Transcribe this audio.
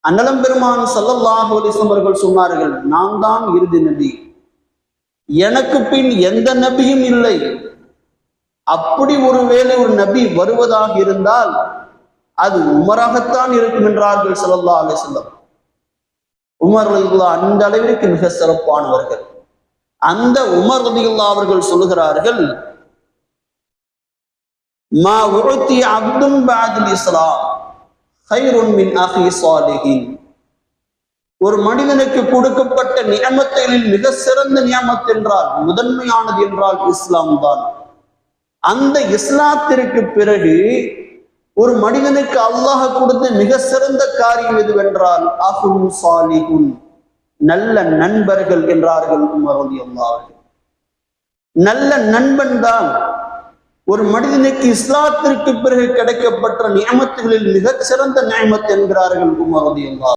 அண்ணலம் பெருமான் ஸல்லல்லாஹு அலைஹி வஸல்லம் அவர்கள் சொன்னார்கள், நான் தான் இறுதி நபி, எனக்கு பின் எந்த நபியும் இல்லை. அப்படி ஒருவேளை ஒரு நபி வருவதாக இருந்தால் அது உமராகத்தான் இருக்கும் என்றார்கள் ஸல்லல்லாஹு அலைஹி வஸல்லம். உமர் ரலியல்லாஹு அந்த அளவிற்கு மிக சிறப்பானவர்கள். அந்த உமர் ரலியல்லாஹு அவர்கள் சொல்லுகிறார்கள், மா உஅதி அப்துன் பஅதல் இஸ்லாம் கைருன் மின் அஹி சாலிஹின். ஒரு மனிதனுக்கு கொடுக்கப்பட்ட நியமத்துகளில் மிக சிறந்த நியமத் என்றால், முதன்மையானது என்றால் இஸ்லாம் தான். அந்த இஸ்லாத்திற்கு பிறகு ஒரு மனிதனுக்கு அல்லாஹ் கொடுத்த மிக சிறந்த காரியம் எதுவென்றால் அஹுன் சாலிஹுன், நல்ல நண்பர்கள் என்றார்கள் உமர் ரலியல்லாஹு அவர்கள். நல்ல நண்பன் தான் ஒரு மனிதனுக்கு இஸ்லாத்திற்கு பிறகு கிடைக்கப்பட்ட நியமத்துகளில் மிகச் சிறந்த நியமத் என்கிறார்கள் உமர் ரலியல்லாஹு.